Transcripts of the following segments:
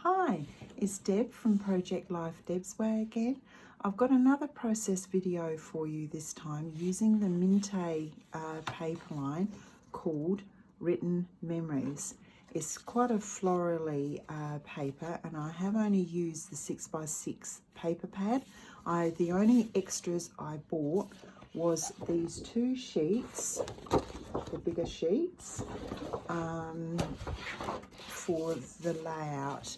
Hi, it's Deb from Project Life Deb's Way again. I've got another process video for you this time using the Mintay paper line called Written Memories. It's quite a florally paper, and I have only used the 6x6 paper pad. The only extras I bought was these two sheets, the bigger sheets, for the layout.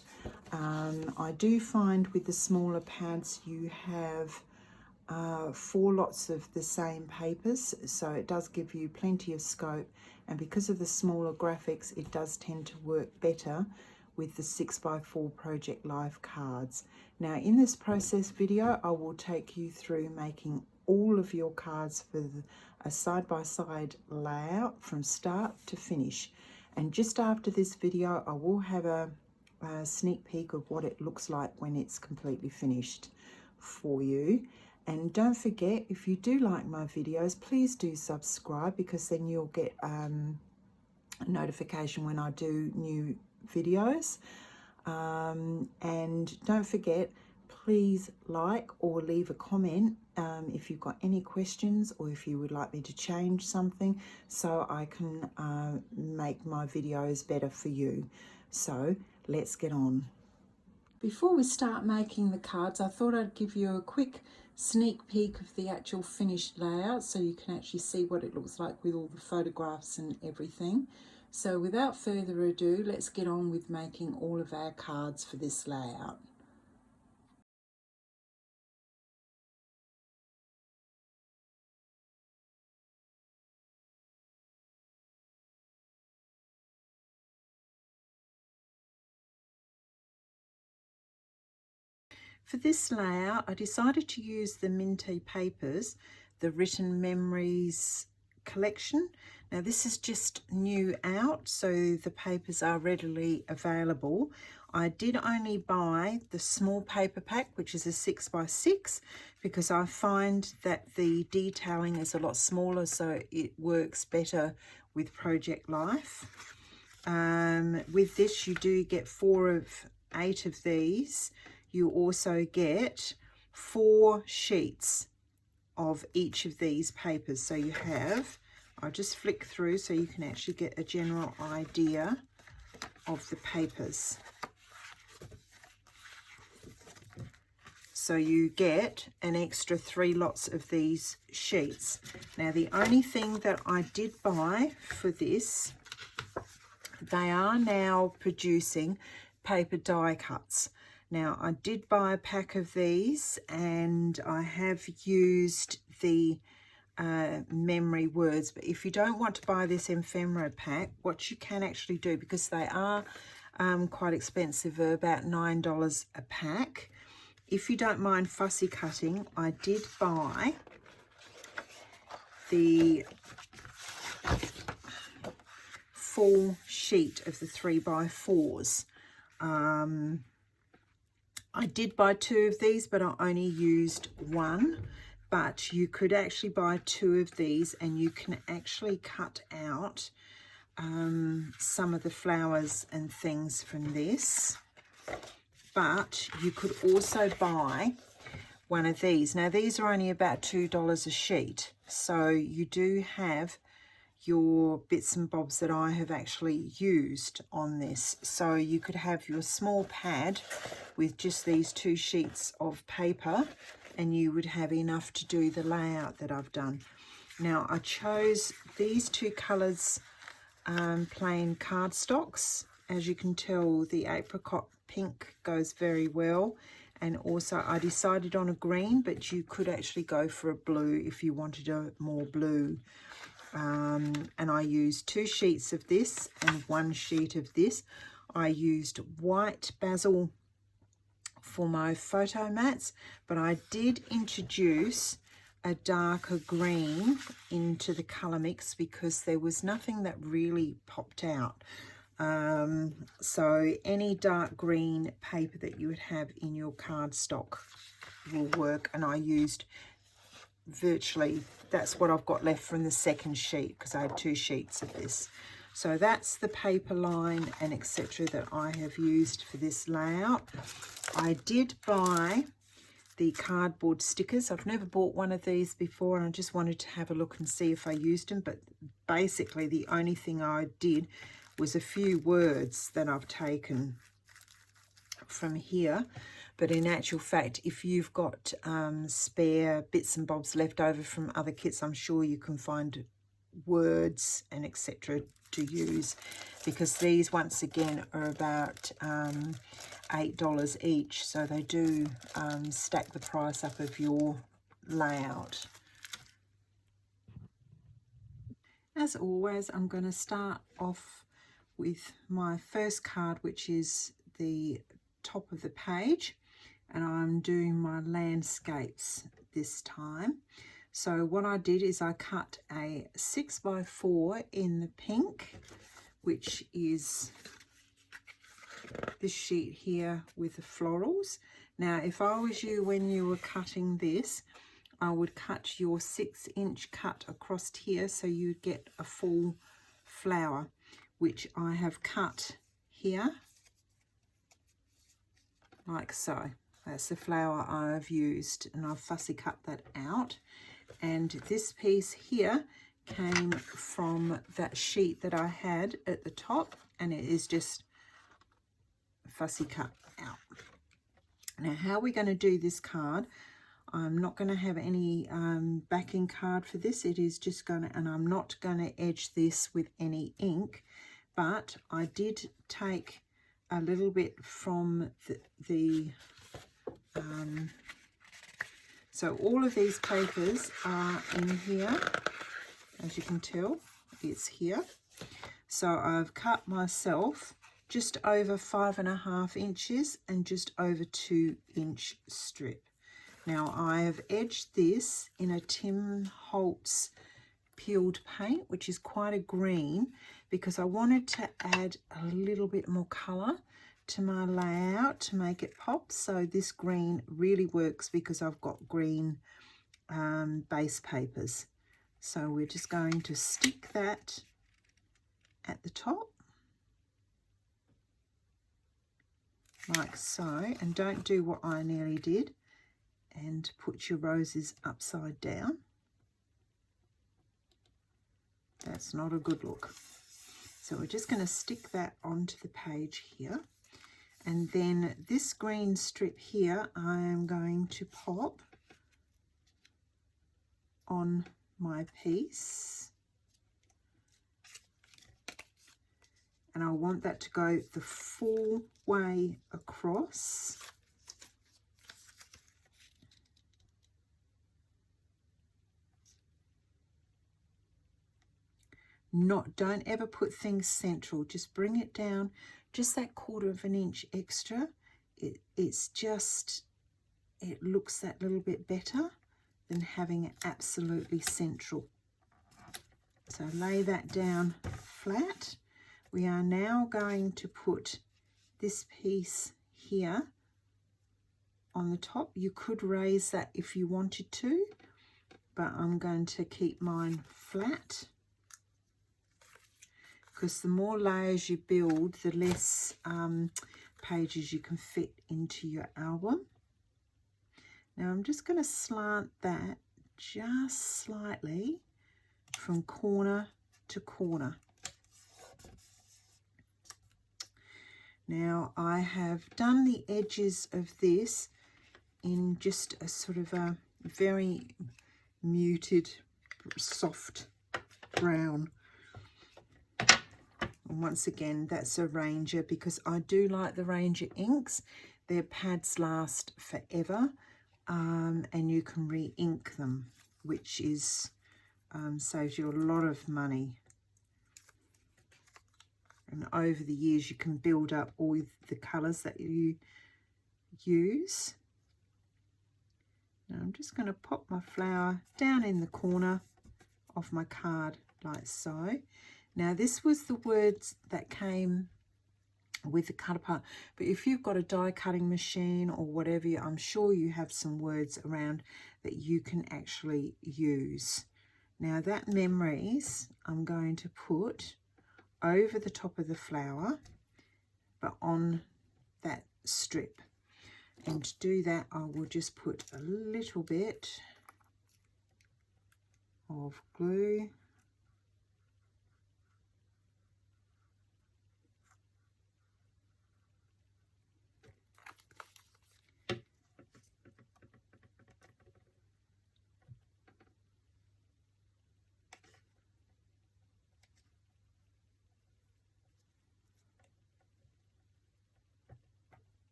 I do find with the smaller pads you have 4 lots of the same papers, so it does give you plenty of scope, and because of the smaller graphics it does tend to work better with the 6x4 Project Life cards. Now in this process video I will take you through making all of your cards for a side-by-side layout from start to finish. And just after this video, I will have a sneak peek of what it looks like when it's completely finished for you. And don't forget, if you do like my videos, please do subscribe, because then you'll get a notification when I do new videos. And don't forget, please like or leave a comment if you've got any questions, or if you would like me to change something, so I can make my videos better for you. So let's get on. Before we start making the cards, I thought I'd give you a quick sneak peek of the actual finished layout, so you can actually see what it looks like with all the photographs and everything. So without further ado, let's get on with making all of our cards for this layout. For this layout, I decided to use the Mintay Papers, the Written Memories collection. Now this is just new out, so the papers are readily available. I did only buy the small paper pack, which is a 6x6, because I find that the detailing is a lot smaller, so it works better with Project Life. With this, you do get 4 of 8 of these. You also get 4 sheets of each of these papers. So you have, I'll just flick through so you can actually get a general idea of the papers. So you get an extra 3 lots of these sheets. Now the only thing that I did buy for this, they are now producing paper die cuts. Now I did buy a pack of these, and I have used the memory words, but if you don't want to buy this ephemera pack, what you can actually do, because they are quite expensive, about $9 a pack. If you don't mind fussy cutting, I did buy the full sheet of the 3x4s. I did buy 2 of these, but I only used 1. But you could actually buy 2 of these, and you can actually cut out some of the flowers and things from this. But you could also buy one of these. Now these are only about $2 a sheet, so you do have your bits and bobs that I have actually used on this. So you could have your small pad with just these 2 sheets of paper, and you would have enough to do the layout that I've done. Now I chose these 2 colours, plain cardstocks. As you can tell, the apricot pink goes very well, and also I decided on a green, but you could actually go for a blue if you wanted a more blue. And I used 2 sheets of this and 1 sheet of this. I used white basil for my photo mats, but I did introduce a darker green into the colour mix because there was nothing that really popped out. So any dark green paper that you would have in your cardstock will work, and I used virtually, that's what I've got left from the second sheet, because I had 2 sheets of this. So that's the paper line and etc. that I have used for this layout. I did buy the cardboard stickers. I've never bought one of these before, and I just wanted to have a look and see if I used them, but basically the only thing I did was a few words that I've taken from here. But in actual fact, if you've got spare bits and bobs left over from other kits, I'm sure you can find words and etc. to use, because these once again are about $8 each, so they do stack the price up of your layout. As always, I'm going to start off with my first card, which is the top of the page, and I'm doing my landscapes this time. So what I did is I cut a 6x4 in the pink, which is this sheet here with the florals. Now, if I was you when you were cutting this, I would cut your 6-inch cut across here so you'd get a full flower, which I have cut here like so. That's the flower I've used, and I've fussy cut that out. And this piece here came from that sheet that I had at the top, and it is just fussy cut out. Now, how we're going to do this card, I'm not going to have any backing card for this. It is just going to, and I'm not going to edge this with any ink, but I did take a little bit from so all of these papers are in here, as you can tell, it's here. So I've cut myself just over 5.5 inches and just over 2-inch strip. Now I have edged this in a Tim Holtz peeled paint, which is quite a green, because I wanted to add a little bit more colour to my layout to make it pop. So this green really works because I've got green base papers. So we're just going to stick that at the top like so, and don't do what I nearly did and put your roses upside down. That's not a good look. So we're just going to stick that onto the page here. And then this green strip here, I am going to pop on my piece. And I want that to go the full way across. Don't ever put things central, just bring it down just that 1/4 inch extra. It's just, it looks that little bit better than having it absolutely central. So lay that down flat. We are now going to put this piece here on the top. You could raise that if you wanted to, but I'm going to keep mine flat, because the more layers you build, the less pages you can fit into your album. Now I'm just going to slant that just slightly from corner to corner. Now I have done the edges of this in just a sort of a very muted, soft brown. And once again, that's a Ranger, because I do like the Ranger inks. Their pads last forever, and you can re-ink them, which is saves you a lot of money. And over the years, you can build up all the colours that you use. Now I'm just going to pop my flower down in the corner of my card like so. Now this was the words that came with the cut apart, but if you've got a die cutting machine or whatever, I'm sure you have some words around that you can actually use. Now that memories I'm going to put over the top of the flower, but on that strip. And to do that, I will just put a little bit of glue.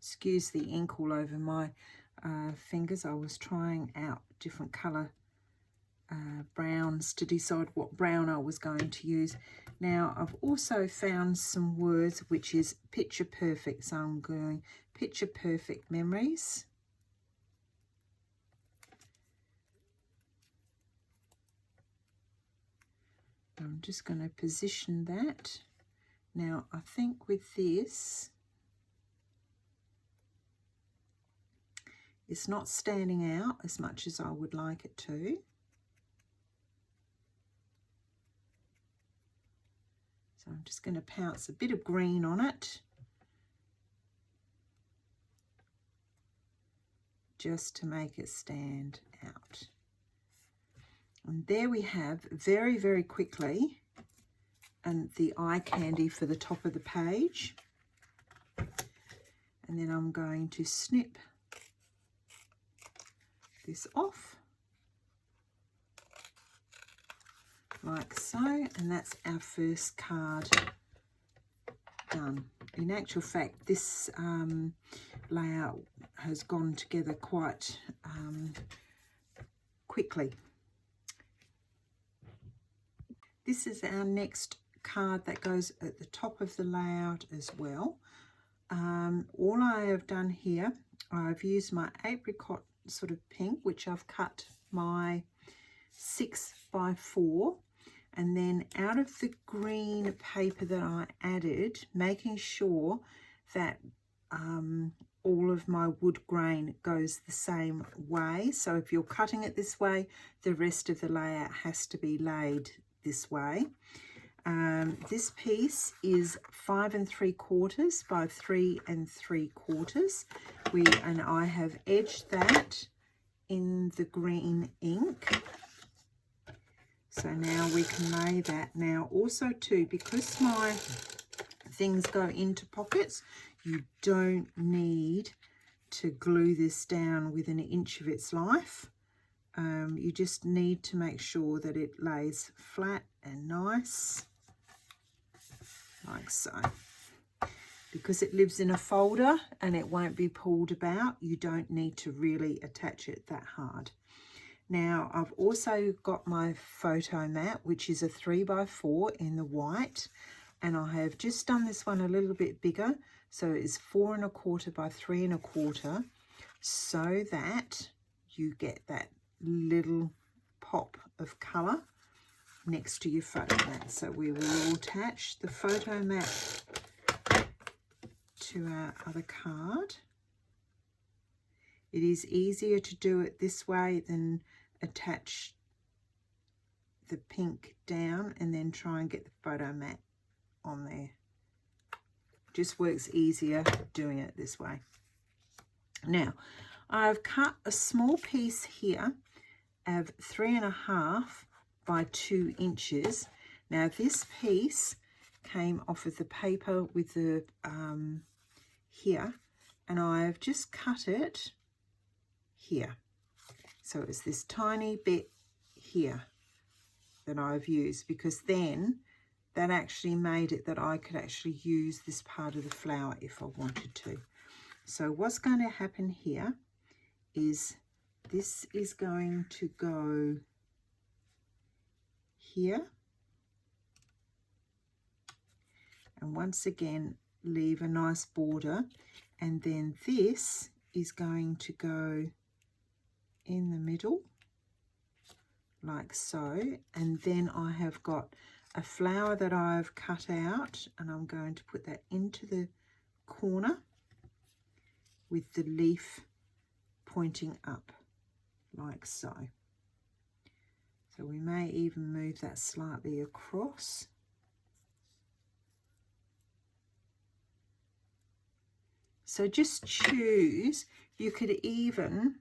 Excuse the ink all over my fingers. I was trying out different colour browns to decide what brown I was going to use. Now I've also found some words which is picture perfect, so I'm going picture perfect memories. I'm just going to position that. Now I think with this, it's not standing out as much as I would like it to. So I'm just going to pounce a bit of green on it, just to make it stand out. And there we have, very, very quickly, and the eye candy for the top of the page. And then I'm going to snip this off like so, and that's our first card done. In actual fact, this layout has gone together quite quickly. This is our next card that goes at the top of the layout as well. All I have done here, I've used my apricot sort of pink, which I've cut my 6x4, and then out of the green paper that I added, making sure that all of my wood grain goes the same way. So if you're cutting it this way, the rest of the layout has to be laid this way. This piece is 5 3/4 by 3 3/4. And I have edged that in the green ink. So now we can lay that. Now also too, because my things go into pockets, you don't need to glue this down within 1 inch of its life. You just need to make sure that it lays flat and nice, like so. Because it lives in a folder and it won't be pulled about, you don't need to really attach it that hard. Now I've also got my photo mat, which is a 3x4 in the white, and I have just done this one a little bit bigger, so it's 4 1/4 by 3 1/4, so that you get that little pop of colour next to your photo mat. So we will attach the photo mat to our other card. It is easier to do it this way than attach the pink down and then try and get the photo mat on there. Just works easier doing it this way. Now I've cut a small piece here of 3 1/2 by 2 inches. Now this piece came off of the paper with the here, and I've just cut it here. So it's this tiny bit here that I've used, because then that actually made it that I could actually use this part of the flower if I wanted to. So what's going to happen here is this is going to go here, and once again leave a nice border, and then this is going to go in the middle like so, and then I have got a flower that I've cut out, and I'm going to put that into the corner with the leaf pointing up like so. So we may even move that slightly across. So just choose. You could even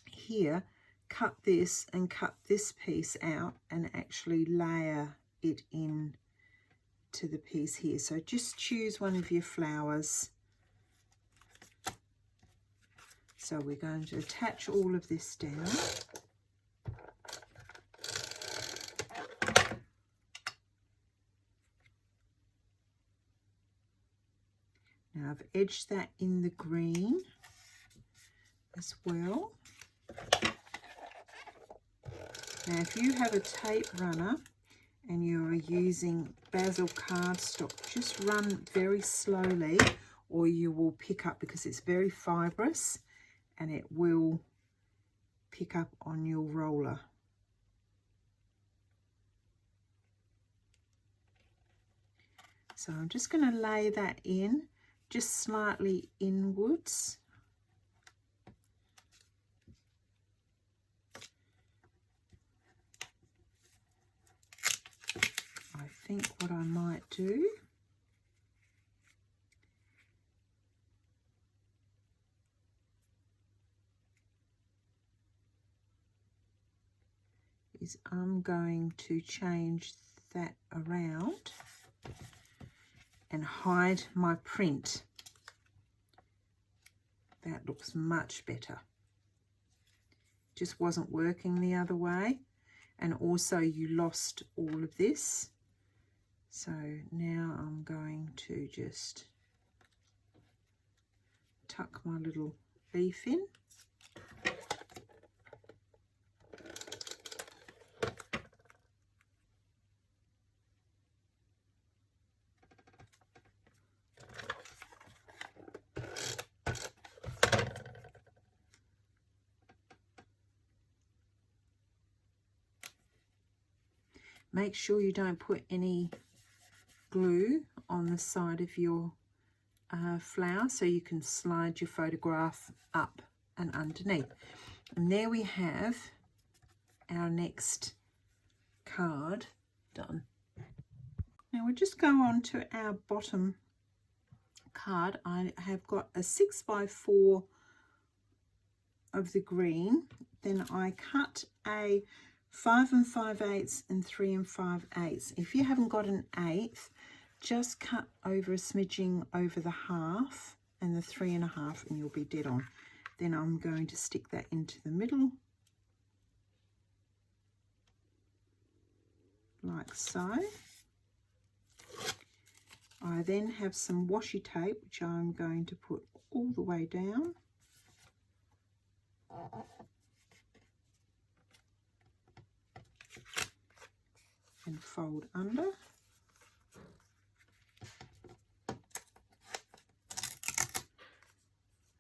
here cut this and cut this piece out and actually layer it in to the piece here. So just choose one of your flowers. So we're going to attach all of this down. Now I've edged that in the green as well. Now if you have a tape runner and you are using basil cardstock, just run very slowly or you will pick up, because it's very fibrous and it will pick up on your roller. So I'm just going to lay that in just slightly inwards. I think what I might do is I'm going to change that around and hide my print. That looks much better. Just wasn't working the other way, and also you lost all of this. So now I'm going to just tuck my little leaf in. Make sure you don't put any glue on the side of your flower, so you can slide your photograph up and underneath. And there we have our next card done. Now we'll just go on to our bottom card. I have got a 6x4 of the green. Then I cut a 5 5/8 and 3 5/8. If you haven't got an 1/8, just cut over a smidging over the half and the 3 1/2 and you'll be dead on. Then I'm going to stick that into the middle like so. I then have some washi tape which I'm going to put all the way down. And fold under.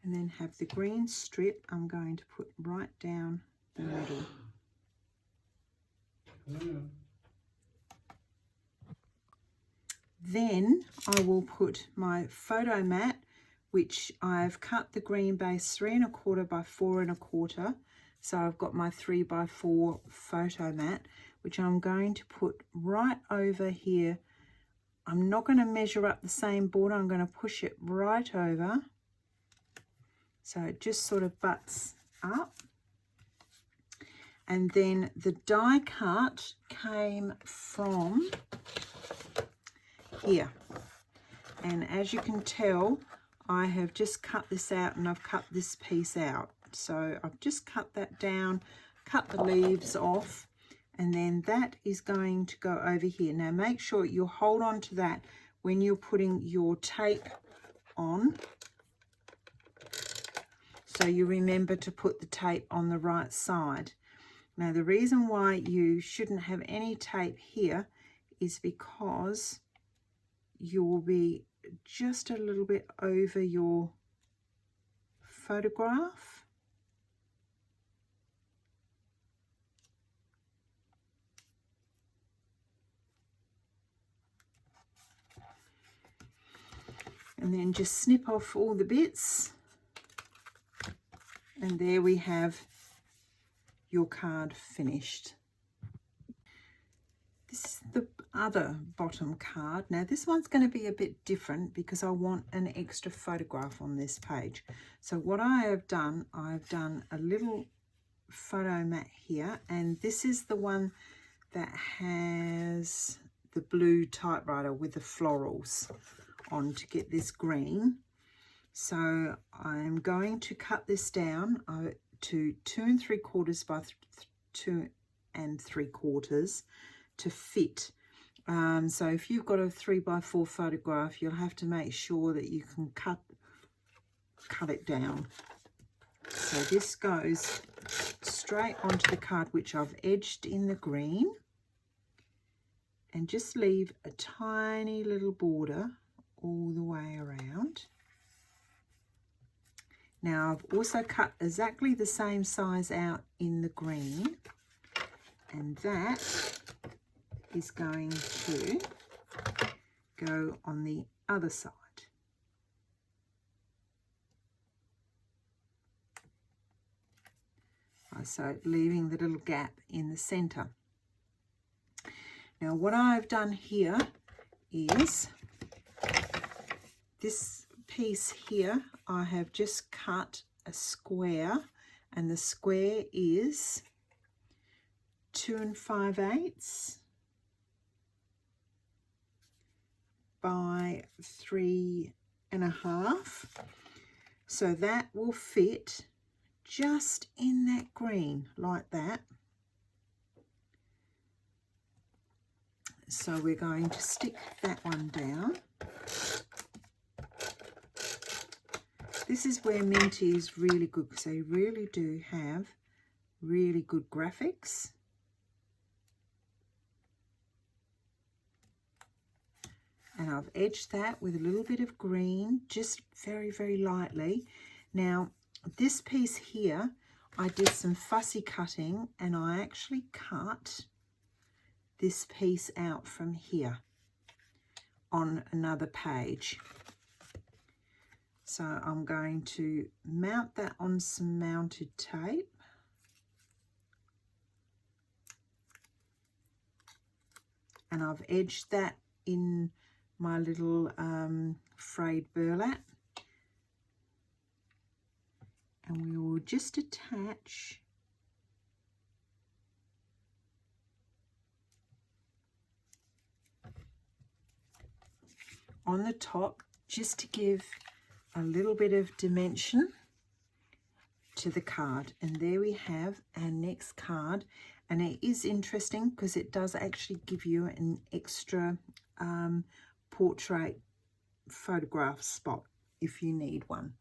And then have the green strip I'm going to put right down the middle. Then I will put my photo mat, which I've cut the green base 3 1/4 by 4 1/4. So I've got my 3x4 photo mat, which I'm going to put right over here. I'm not going to measure up the same border. I'm going to push it right over. So it just sort of butts up. And then the die cut came from here. And as you can tell, I have just cut this out and I've cut this piece out. So I've just cut that down, cut the leaves off, and then that is going to go over here. Now make sure you hold on to that when you're putting your tape on, so you remember to put the tape on the right side. Now the reason why you shouldn't have any tape here is because you will be just a little bit over your photograph. And then just snip off all the bits. And there we have your card finished. This is the other bottom card. Now this one's going to be a bit different because I want an extra photograph on this page. So what I have done, I've done a little photo mat here, and this is the one that has the blue typewriter with the florals on to get this green. So I'm going to cut this down to 2 3/4 by 2 3/4 to fit. So if you've got a 3x4 photograph, you'll have to make sure that you can cut it down. So this goes straight onto the card, which I've edged in the green, and just leave a tiny little border all the way around. Now I've also cut exactly the same size out in the green, and that is going to go on the other side. So leaving the little gap in the center. Now what I've done here is this piece here, I have just cut a square, and the square is 2 5/8 by 3 1/2. So that will fit just in that green like that. So we're going to stick that one down. This is where Mintay is really good, because they really do have really good graphics. And I've edged that with a little bit of green, just very, very lightly. Now, this piece here, I did some fussy cutting, and I actually cut this piece out from here on another page. So I'm going to mount that on some mounted tape. And I've edged that in my little frayed burlap. And we will just attach on the top, just to give a little bit of dimension to the card. And there we have our next card. And it is interesting because it does actually give you an extra portrait photograph spot if you need one.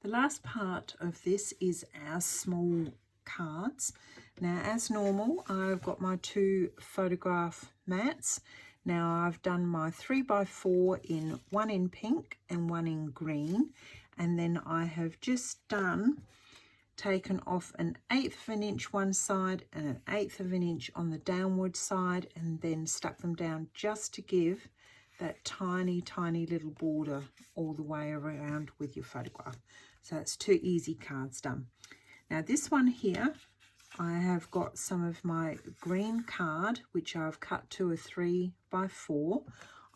The last part of this is our small cards. Now, as normal, I've got my 2 photograph mats. Now I've done my 3x4 in one in pink and one in green, and then I have just taken off 1/8 of an inch one side and 1/8 of an inch on the downward side, and then stuck them down just to give that tiny, tiny little border all the way around with your photograph. So that's 2 easy cards done. Now this one here, I have got some of my green card, which I've cut to a 3x4.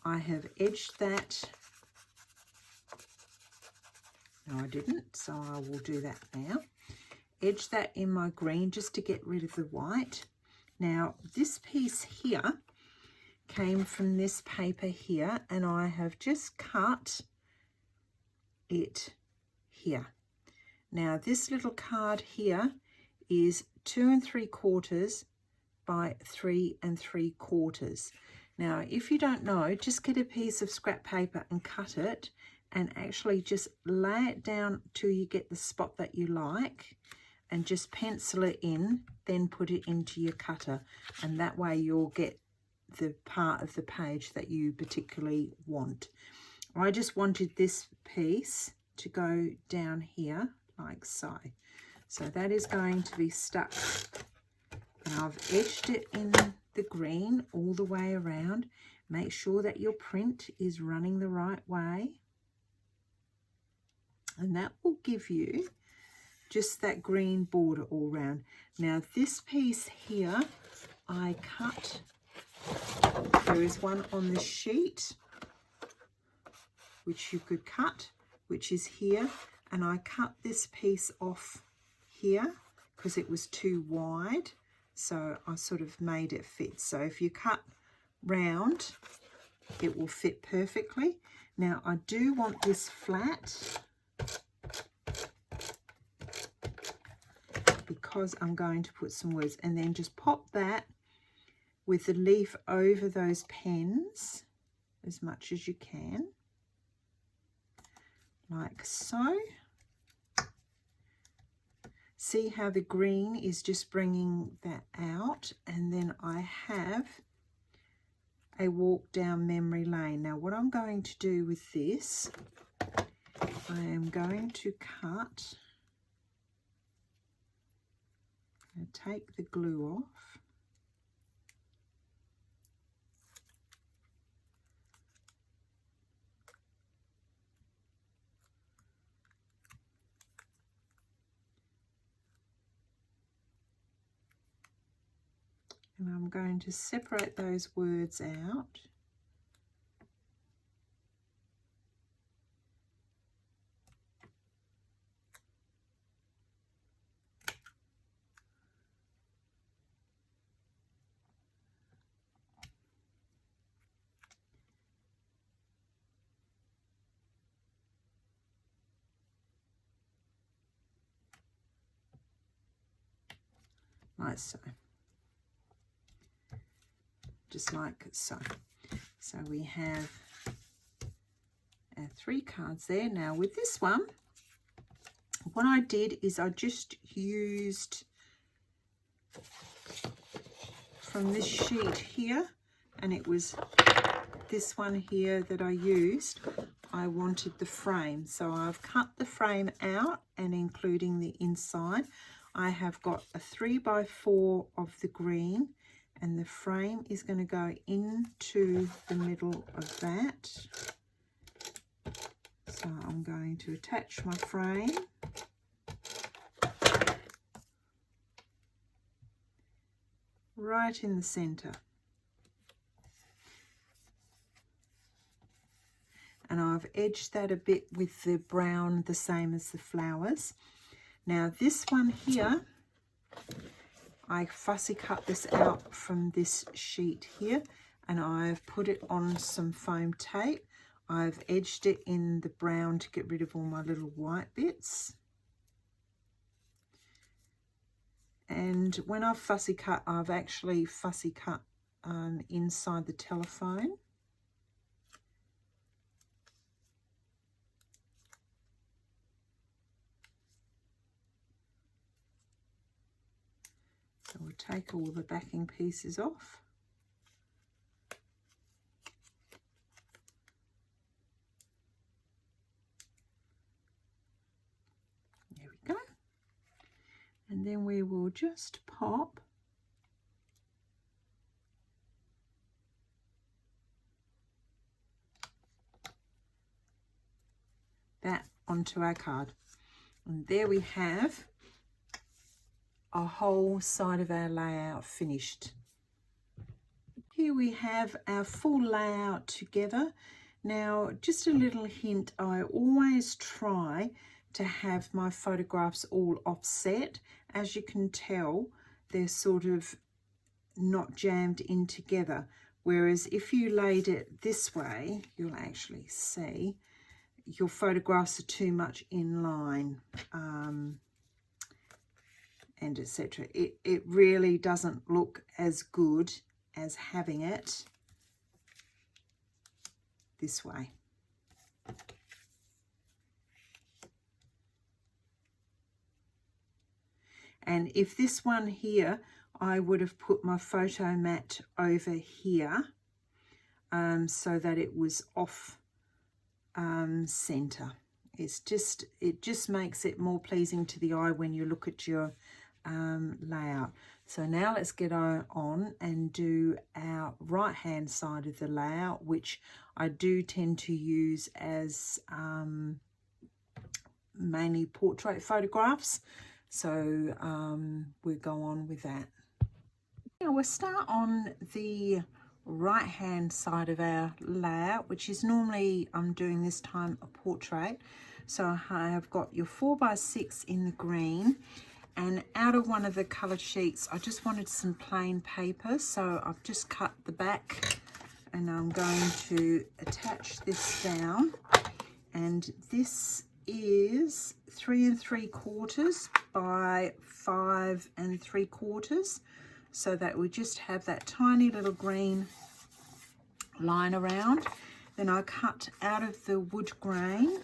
I have edged that. No, I didn't, so I will do that now. Edge that in my green just to get rid of the white. Now this piece here came from this paper here, and I have just cut it here. Now this little card here is 2 3/4 by 3 3/4. Now if you don't know, just get a piece of scrap paper and cut it, and actually just lay it down till you get the spot that you like, and just pencil it in, then put it into your cutter, and that way you'll get the part of the page that you particularly want. I just wanted this piece to go down here like so. So that is going to be stuck, and I've edged it in the green all the way around. Make sure that your print is running the right way, and that will give you just that green border all round. Now this piece here, I cut, there is one on the sheet which you could cut, which is here, and I cut this piece off here because it was too wide, so I sort of made it fit. So if you cut round, it will fit perfectly. Now I do want this flat because I'm going to put some words, and then just pop that with the leaf over those pens as much as you can, like so. See how the green is just bringing that out, and then I have a walk down memory lane. Now what I'm going to do with this, I am going to cut, and take the glue off, and I'm going to separate those words out. Like so. Just like so. So we have our 3 cards there. Now with this one, what I did is I just used from this sheet here, and it was this one here that I used. I wanted the frame, so I've cut the frame out and including the inside. I have got a 3x4 of the green, and the frame is going to go into the middle of that. So I'm going to attach my frame. Right in the center. And I've edged that a bit with the brown, the same as the flowers. Now this one here, I fussy cut this out from this sheet here, and I've put it on some foam tape. I've edged it in the brown to get rid of all my little white bits. And when I've fussy cut, I've actually fussy cut inside the telephone. So we'll take all the backing pieces off. There we go. And then we will just pop that onto our card. And there we have a whole side of our layout finished. Here we have our full layout together. Now, just a little hint, I always try to have my photographs all offset. As you can tell, they're sort of not jammed in together. Whereas if you laid it this way, you'll actually see your photographs are too much in line. And etc. It really doesn't look as good as having it this way. And if this one here, I would have put my photo mat over here so that it was off center. It just makes it more pleasing to the eye when you look at your layout. So now let's get on and do our right hand side of the layout, which I do tend to use as mainly portrait photographs. So we'll go on with that. Now we'll start on the right hand side of our layout, which is normally I'm doing this time a portrait. So I have got your 4x6 in the green, and out of one of the coloured sheets I just wanted some plain paper, so I've just cut the back and I'm going to attach this down, and this is 3 3/4 by 5 3/4, so that we just have that tiny little green line around. Then I cut out of the wood grain,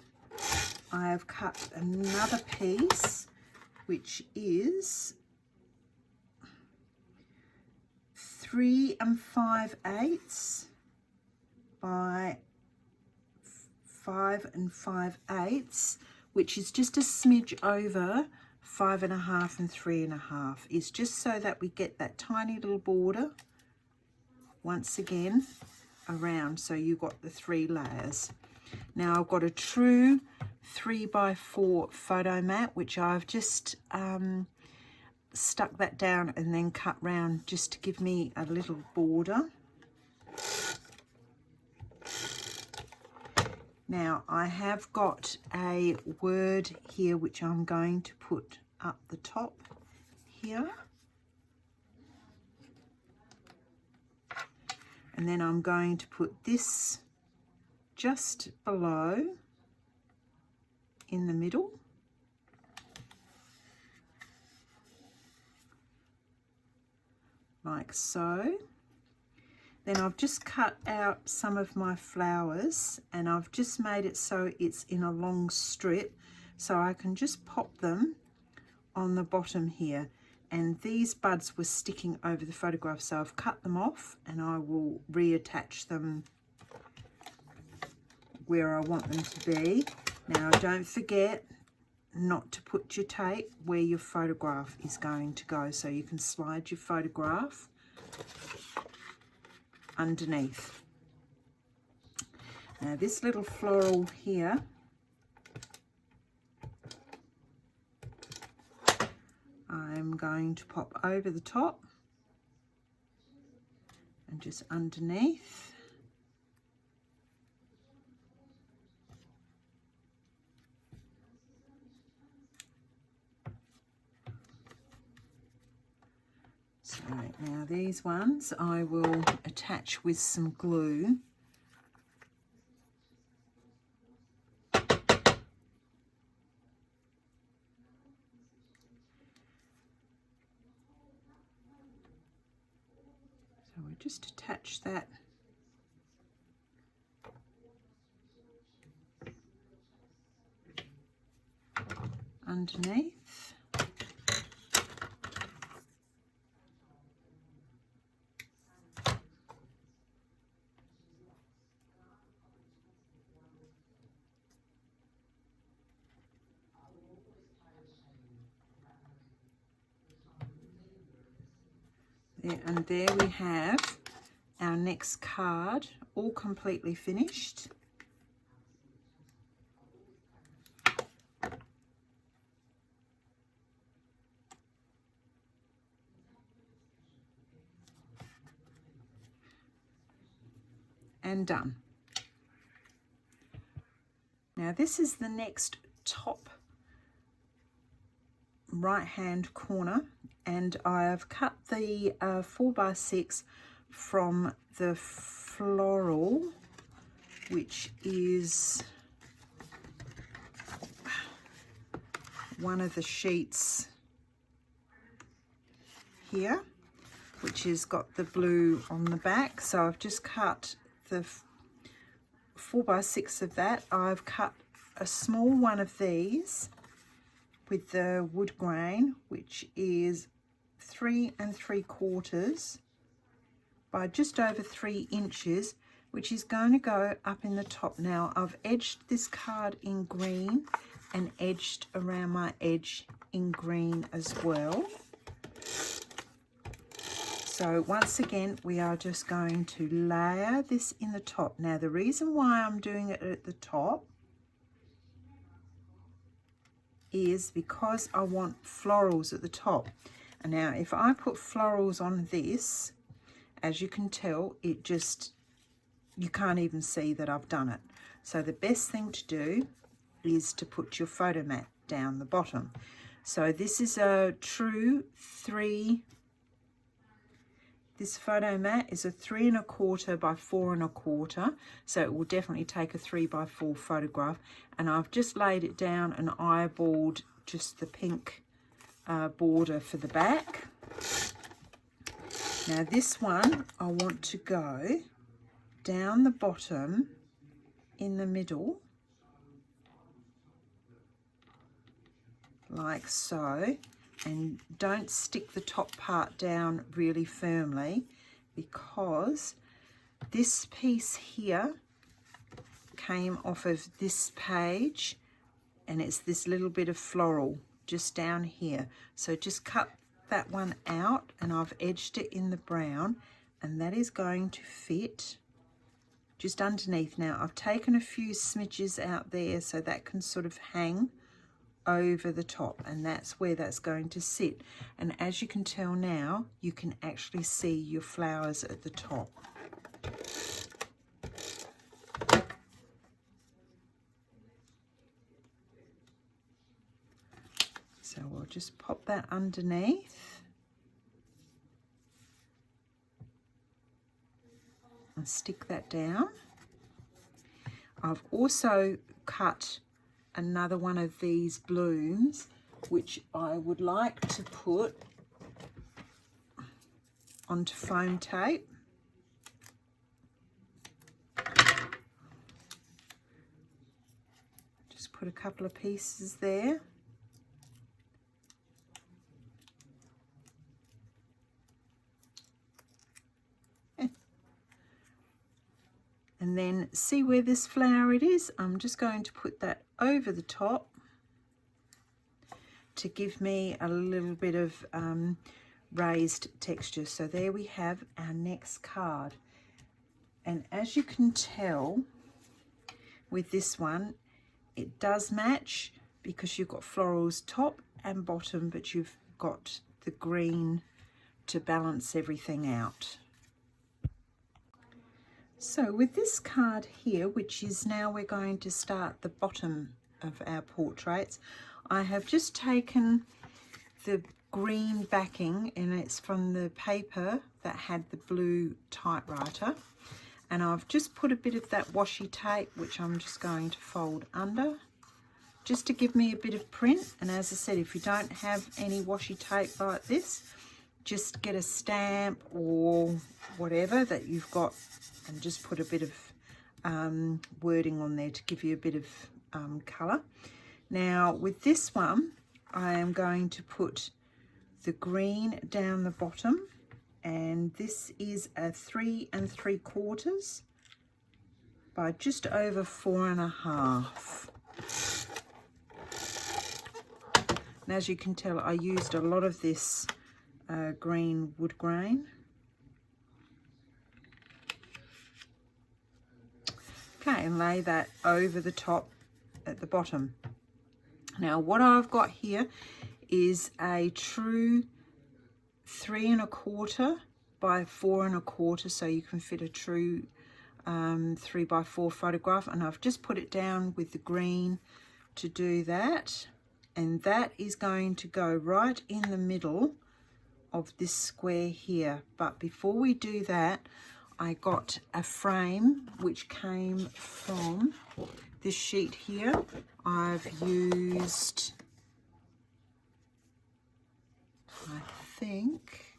I have cut another piece which is 3 5/8 by 5 5/8, which is just a smidge over 5 1/2 and 3 1/2. It's just so that we get that tiny little border once again around, so you've got the 3 layers. Now I've got a true 3x4 photo mat, which I've just stuck that down and then cut round just to give me a little border. Now I have got a word here which I'm going to put up the top here, and then I'm going to put this just below in the middle, like so. Then I've just cut out some of my flowers and I've just made it so it's in a long strip, so I can just pop them on the bottom here. And these buds were sticking over the photograph, so I've cut them off and I will reattach them where I want them to be. Now don't forget not to put your tape where your photograph is going to go, so you can slide your photograph underneath. Now this little floral here, I'm going to pop over the top and just underneath. So now these ones I will attach with some glue. So we just attach that underneath. And there we have our next card, all completely finished. And done. Now this is the next top right hand corner, and I have cut the 4x6 from the floral, which is one of the sheets here, which has got the blue on the back. So I've just cut the 4x6 of that. I've cut a small one of these with the wood grain, which is 3 3/4 by just over 3 inches, which is going to go up in the top. Now I've edged this card in green and edged around my edge in green as well. So once again, we are just going to layer this in the top. Now the reason why I'm doing it at the top is because I want florals at the top. And now if I put florals on this, as you can tell, it just, you can't even see that I've done it. So the best thing to do is to put your photo mat down the bottom. So this is a true 3, this photo mat is a 3 1/4 by 4 1/4, so it will definitely take a 3 by 4 photograph. And I've just laid it down and eyeballed just the pink border for the back. Now this one, I want to go down the bottom in the middle, like so, and don't stick the top part down really firmly, because this piece here came off of this page, and it's this little bit of floral just down here. So just cut that one out, and I've edged it in the brown, and that is going to fit just underneath. Now I've taken a few smidges out there so that can sort of hang over the top, and that's where that's going to sit. And as you can tell now, you can actually see your flowers at the top. So we'll just pop that underneath and stick that down. I've also cut another one of these blooms, which I would like to put onto foam tape. Just put a couple of pieces there. And then see where this flower it is? I'm just going to put that over the top to give me a little bit of raised texture. So there we have our next card. And as you can tell with this one, it does match because you've got florals top and bottom, but you've got the green to balance everything out. So with this card here, which is now we're going to start the bottom of our portraits, I have just taken the green backing, and it's from the paper that had the blue typewriter, and I've just put a bit of that washi tape, which I'm just going to fold under just to give me a bit of print. And as I said, if you don't have any washi tape like this, just get a stamp or whatever that you've got and just put a bit of wording on there to give you a bit of colour. Now with this one, I am going to put the green down the bottom, and this is a 3 3/4 by just over 4 1/2. And as you can tell, I used a lot of this green wood grain. Okay, and lay that over the top at the bottom. Now what I've got here is a true 3 1/4 by 4 1/4, so you can fit a true 3 by 4 photograph, and I've just put it down with the green to do that, and that is going to go right in the middle of this square here. But before we do that, I got a frame which came from this sheet here. I've used, I think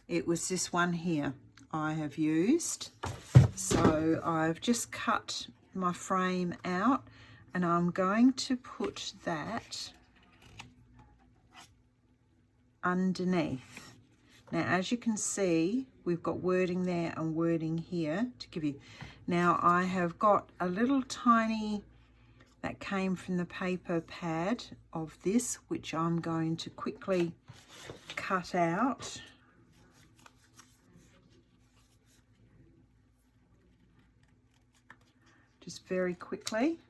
it was this one here I have used. So I've just cut my frame out, and I'm going to put that underneath. Now as you can see, we've got wording there and wording here to give you. Now I have got a little tiny, that came from the paper pad of this, which I'm going to quickly cut out. Just very quickly.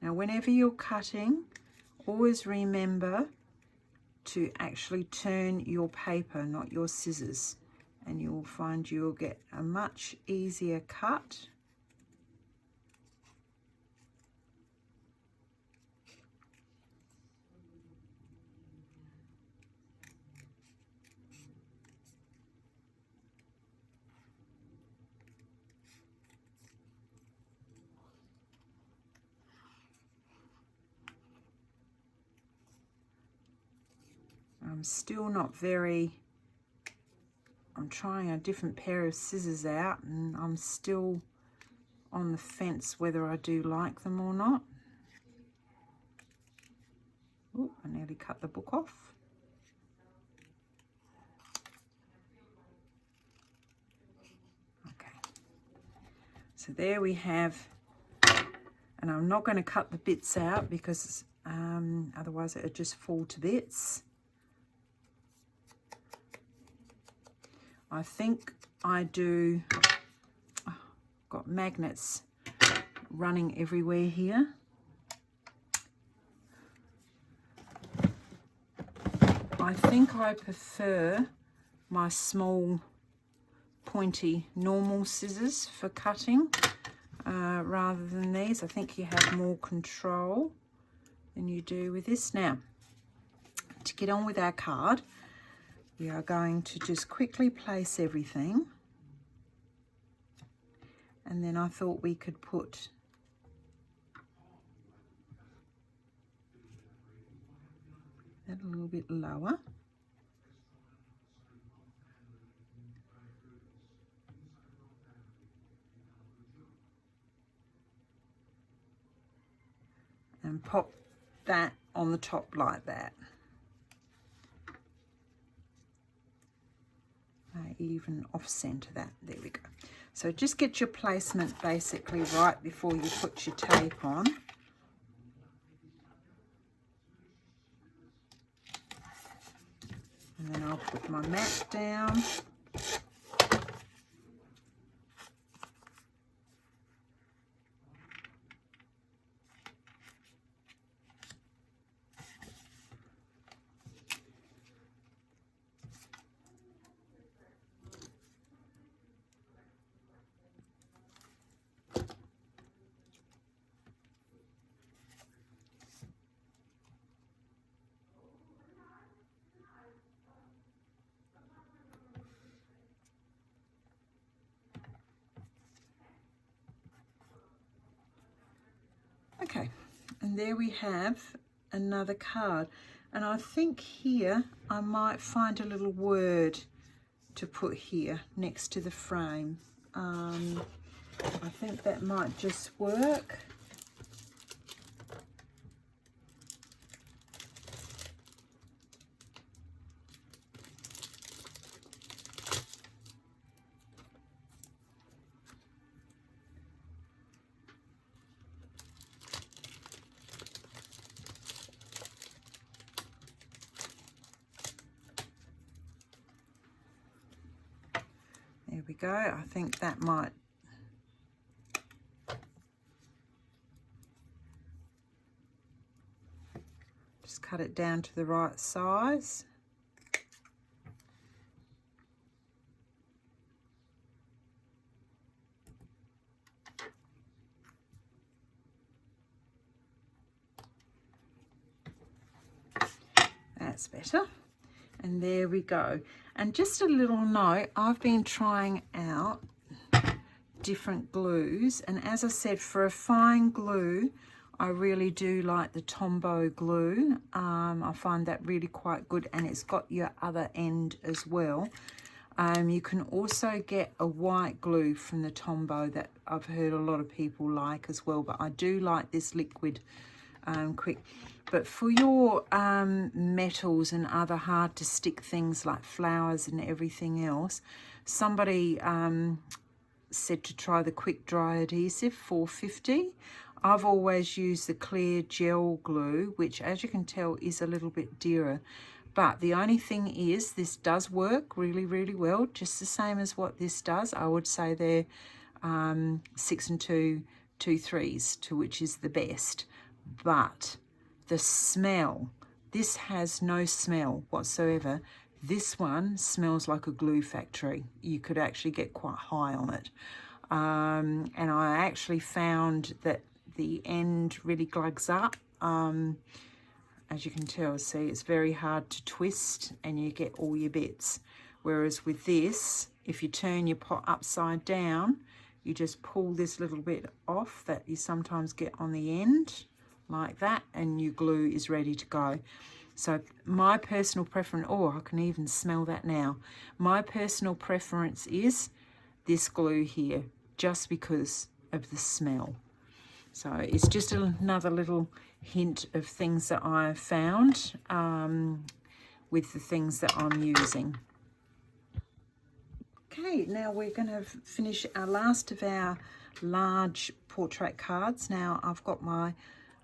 Now whenever you're cutting, always remember to actually turn your paper, not your scissors, and you'll find you'll get a much easier cut. I'm still not very, I'm trying a different pair of scissors out and I'm still on the fence whether I do like them or not. Oh, I nearly cut the book off. Okay, so there we have, and I'm not going to cut the bits out because otherwise it would just fall to bits. I think I do, oh, got magnets running everywhere here. I think I prefer my small pointy normal scissors for cutting rather than these. I think you have more control than you do with this. Now, to get on with our card, we are going to just quickly place everything, and then I thought we could put that a little bit lower. And pop that on the top like that. Even off center that, there we go. So just get your placement basically right before you put your tape on. And then I'll put my mat down. Okay, and there we have another card, and I think here I might find a little word to put here next to the frame. I think that might just work. There we go. I think that might just cut it down to the right size. That's better. And there we go. And just a little note, I've been trying out different glues, and as I said, for a fine glue, I really do like the Tombow glue. I find that really quite good, and it's got your other end as well. You can also get a white glue from the Tombow that I've heard a lot of people like as well, but I do like this liquid quick. But for your metals and other hard to stick things like flowers and everything else, somebody said to try the quick dry adhesive 450. I've always used the clear gel glue, which as you can tell is a little bit dearer. But the only thing is, this does work really, really well, just the same as what this does. I would say they're 6 and 2 3s, to which is the best. but the smell, this has no smell whatsoever. This one smells like a glue factory. You could actually get quite high on it. And I actually found that the end really glugs up. As you can tell, see, it's very hard to twist and you get all your bits. Whereas with this, if you turn your pot upside down, you just pull this little bit off that you sometimes get on the end, like that, and your glue is ready to go. So my personal preference, oh, I can even smell that now. My personal preference is this glue here, just because of the smell. So it's just another little hint of things that I have found with the things that I'm using. Okay, now we're going to finish our last of our large portrait cards. Now I've got my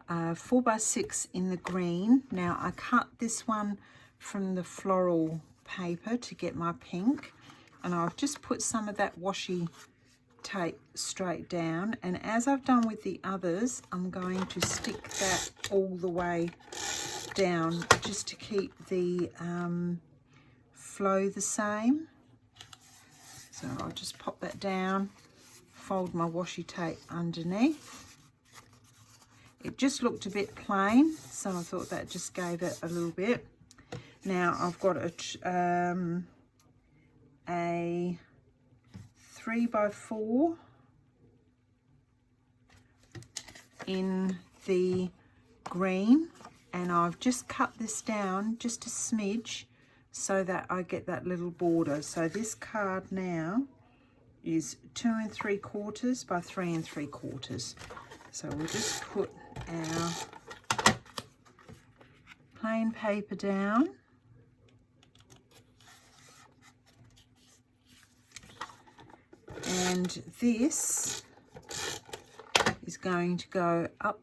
4x6 in the green. Now I cut this one from the floral paper to get my pink, and I've just put some of that washi tape straight down, and as I've done with the others, I'm going to stick that all the way down just to keep the flow the same. So I'll just pop that down, fold my washi tape underneath. It just looked a bit plain, so I thought that just gave it a little bit. Now I've got a 3x4 in the green, and I've just cut this down just a smidge so that I get that little border. So this card now is 2 3/4 by 3 3/4. So we'll just put our plain paper down. And this is going to go up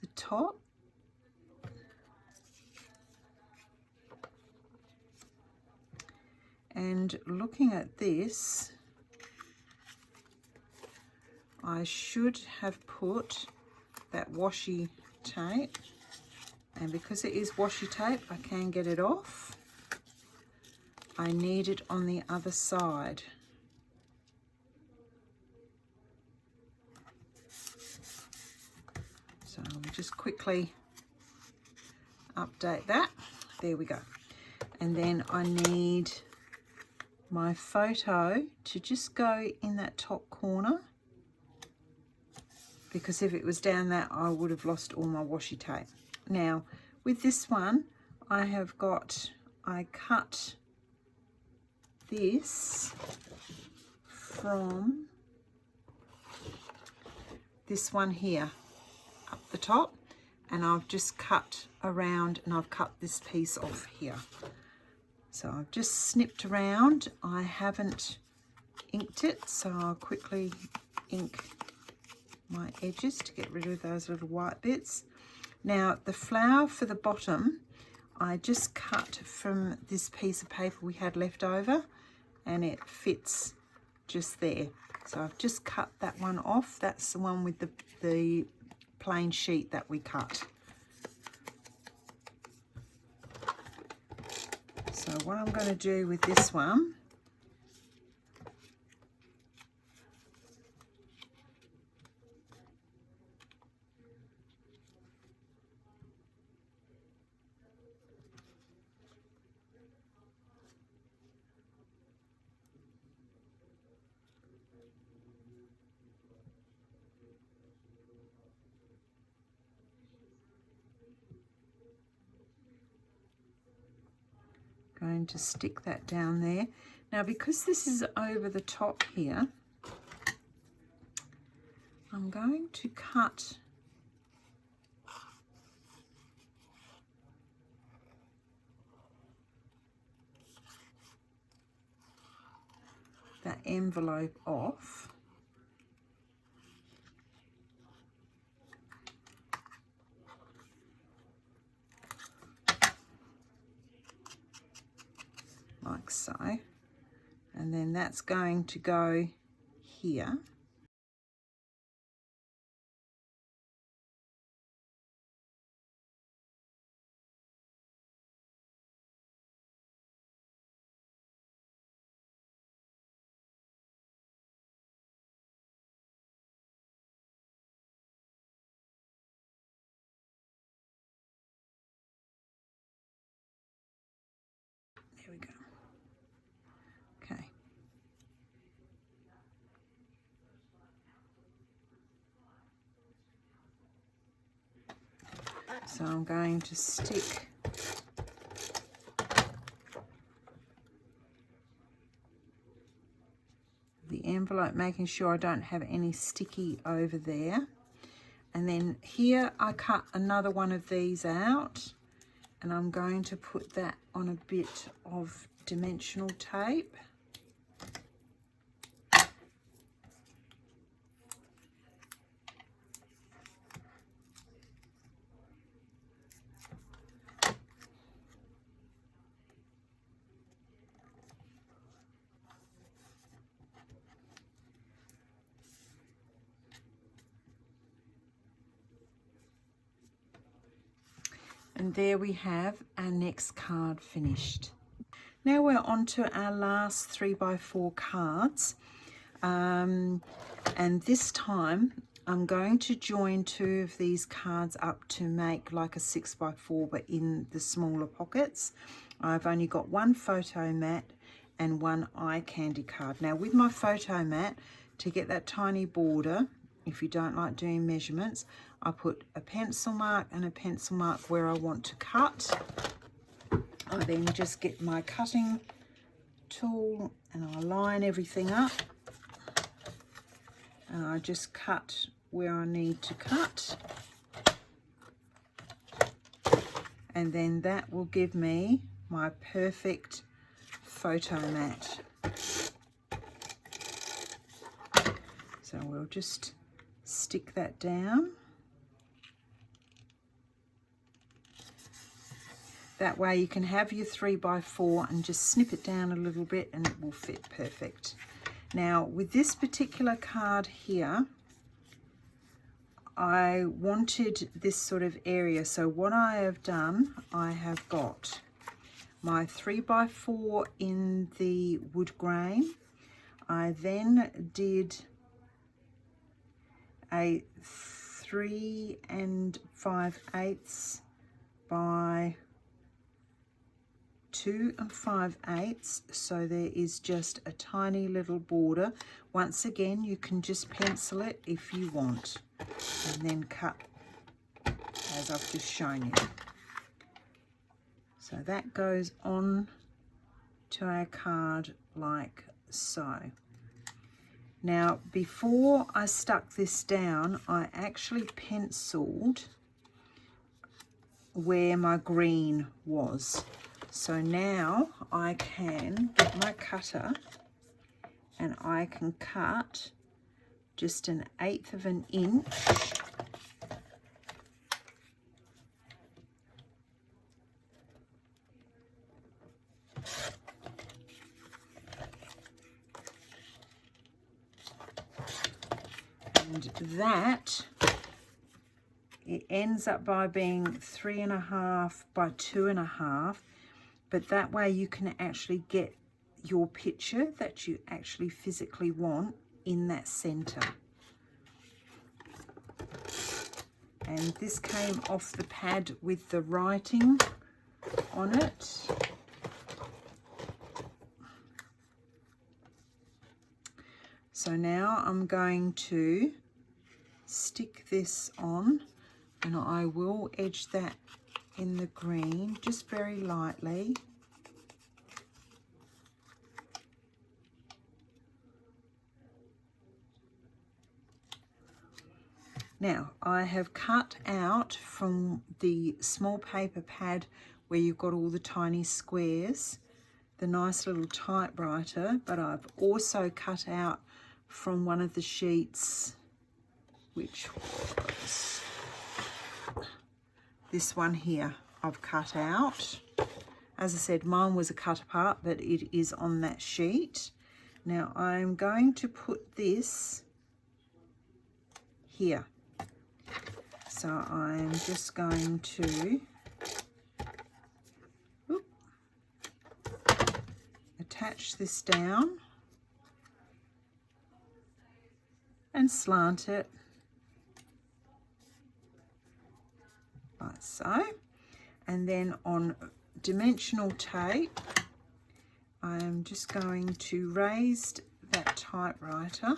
the top. And looking at this, I should have put that washi tape, and because it is washi tape, I can get it off. I need it on the other side. So we'll just quickly update that. There we go. And then I need my photo to just go in that top corner, because if it was down that, I would have lost all my washi tape. Now with this one, I cut this from this one here up the top, and I've just cut around, and I've cut this piece off here. So I've just snipped around. I haven't inked it, so I'll quickly ink my edges to get rid of those little white bits. Now the flower for the bottom, I just cut from this piece of paper we had left over, and it fits just there. So I've just cut that one off. That's the one with the plain sheet that we cut. So what I'm going to do with this one, going to stick that down there. Now because this is over the top here, I'm going to cut that envelope off. Like so, and then that's going to go here. So I'm going to stick the envelope, making sure I don't have any sticky over there. And then here I cut another one of these out, and I'm going to put that on a bit of dimensional tape. And there we have our next card finished. Now we're on to our last 3x4 cards. And this time I'm going to join two of these cards up to make like a 6x4, but in the smaller pockets. I've only got one photo mat and one eye candy card. Now with my photo mat, to get that tiny border, if you don't like doing measurements, I put a pencil mark and a pencil mark where I want to cut. I then just get my cutting tool and I line everything up. And I just cut where I need to cut. And then that will give me my perfect photo mat. So we'll just stick that down. That way you can have your 3x4 and just snip it down a little bit and it will fit perfect. Now with this particular card here, I wanted this sort of area. So what I have done, I have got my 3x4 in the wood grain. I then did a 3 5/8 by 2 5/8, so there is just a tiny little border. Once again, you can just pencil it if you want and then cut as I've just shown you. So that goes on to our card like so. Now before I stuck this down, I actually penciled where my green was. So now I can get my cutter and I can cut just 1/8 of an inch . And that, it ends up by being 3.5 by 2.5, but that way you can actually get your picture that you actually physically want in that center. And this came off the pad with the writing on it. So now I'm going to stick this on, and I will edge that in the green just very lightly. Now I have cut out from the small paper pad where you've got all the tiny squares the nice little typewriter, but I've also cut out from one of the sheets, which was this one here, I've cut out. As I said, mine was a cut apart, but it is on that sheet. Now I'm going to put this here. So I'm just going to attach this down and slant it like so. And then on dimensional tape, I am just going to raise that typewriter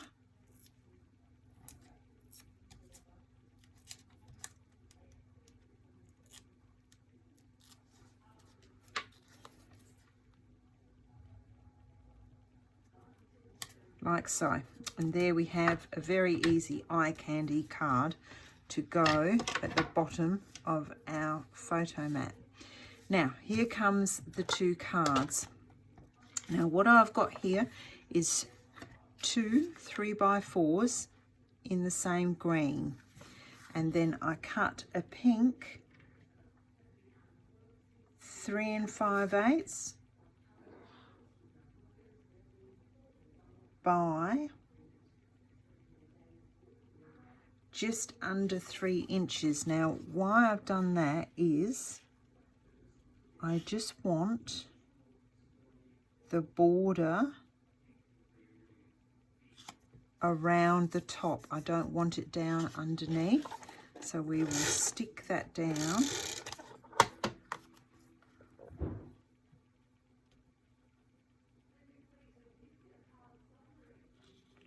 like so. And there we have a very easy eye candy card to go at the bottom of our photo mat. Now here comes the 2 cards. Now what I've got here is 2 3x4s in the same green, and then I cut a pink 3 5/8 by just under 3 inches. Now why I've done that is I just want the border around the top. I don't want it down underneath, so we will stick that down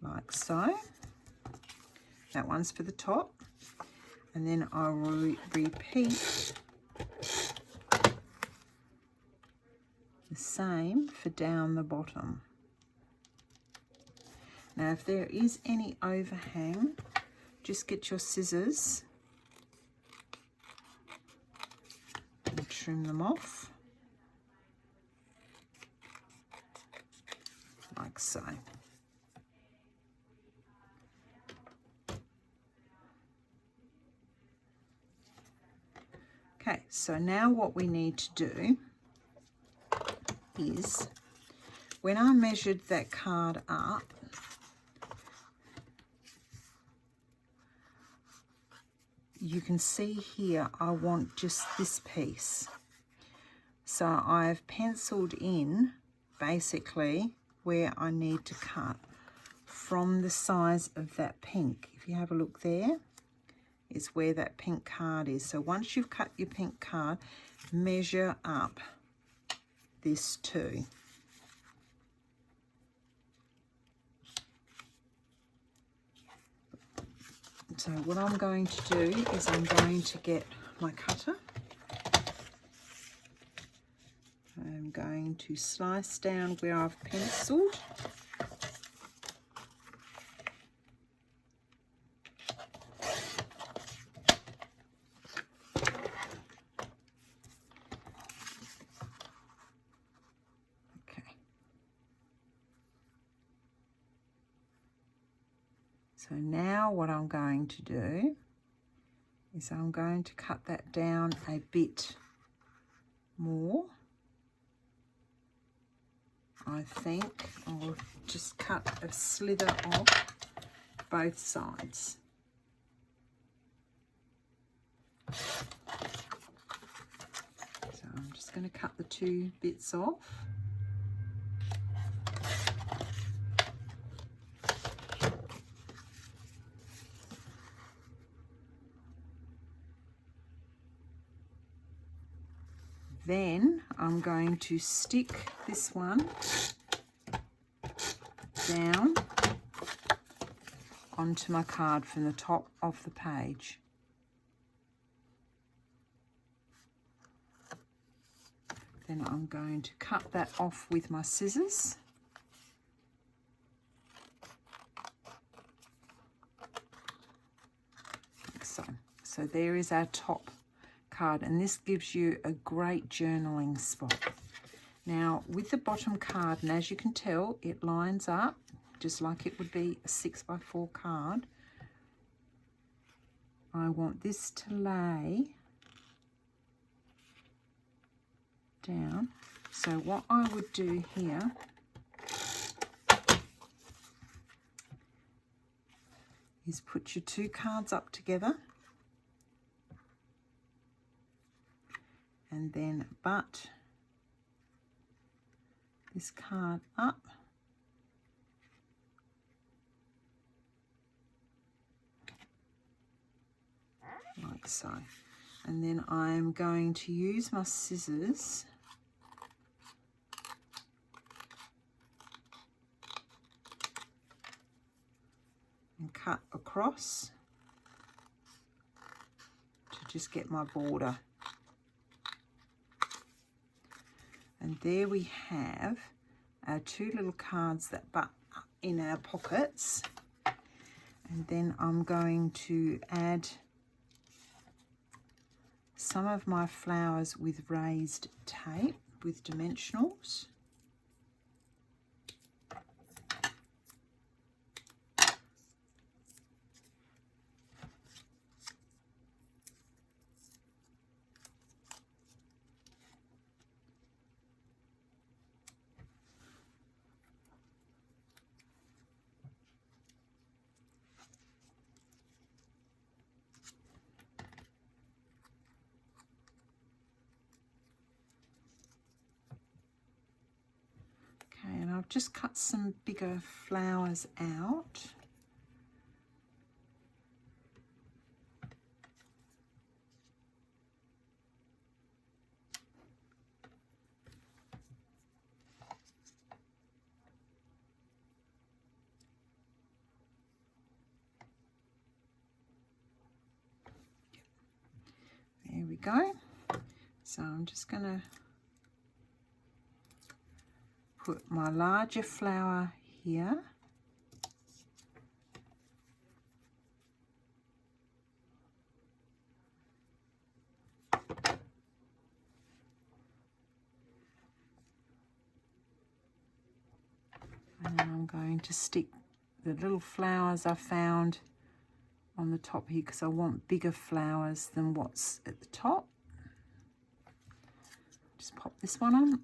like so. That one's for the top, and then I will repeat the same for down the bottom. Now if there is any overhang, just get your scissors and trim them off like so. Okay, so now what we need to do is, when I measured that card up, you can see here I want just this piece. So I've penciled in basically where I need to cut from the size of that pink. If you have a look there, is where that pink card is. So once you've cut your pink card, measure up this too. So what I'm going to do is I'm going to get my cutter. I'm going to slice down where I've penciled. So now what I'm going to do is I'm going to cut that down a bit more. I think I'll just cut a slither off both sides. So I'm just going to cut the 2 bits off. Then I'm going to stick this one down onto my card from the top of the page. Then I'm going to cut that off with my scissors. Like so. So there is our top card, and this gives you a great journaling spot. Now with the bottom card, and as you can tell, it lines up just like it would be a 6x4 card. I want this to lay down. So what I would do here is put your 2 cards up together, and then butt this card up like so. And then I'm going to use my scissors and cut across to just get my border. And there we have our 2 little cards that butt up in our pockets. And then I'm going to add some of my flowers with raised tape with dimensionals. And I've just cut some bigger flowers out. There we go. So I'm just going to put my larger flower here. And then I'm going to stick the little flowers I found on the top here because I want bigger flowers than what's at the top. Just pop this one on.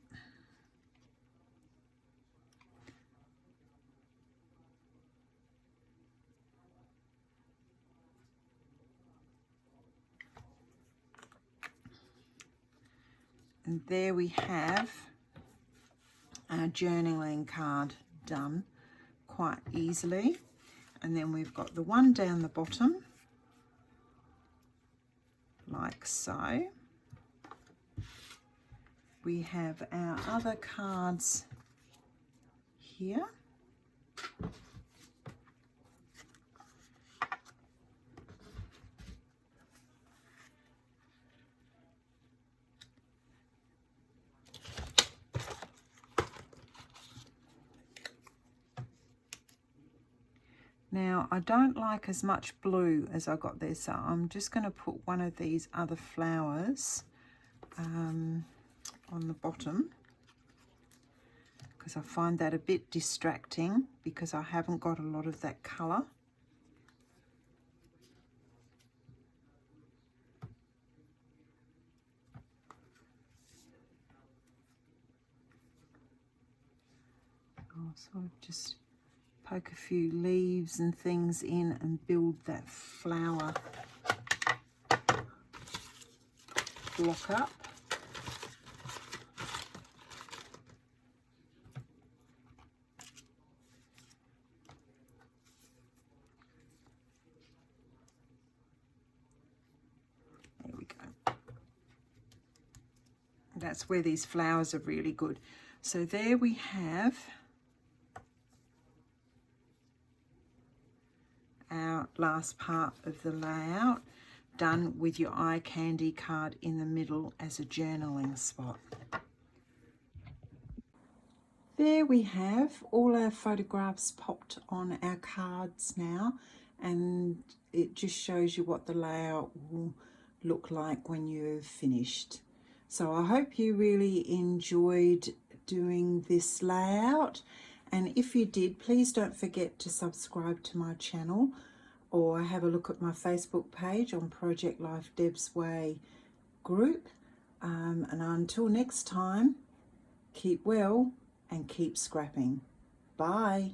And there we have our journaling card done quite easily. And then we've got the one down the bottom, like so. We have our other cards here. Now, I don't like as much blue as I got there, so I'm just going to put one of these other flowers on the bottom because I find that a bit distracting because I haven't got a lot of that colour. I'll sort of just poke a few leaves and things in and build that flower block up. There we go. That's where these flowers are really good. So there we have our last part of the layout done with your eye candy card in the middle as a journaling spot. There we have all our photographs popped on our cards now, and it just shows you what the layout will look like when you've finished. So I hope you really enjoyed doing this layout, and if you did, please don't forget to subscribe to my channel or have a look at my Facebook page on Project Life Deb's Way group. And until next time, keep well and keep scrapping. Bye.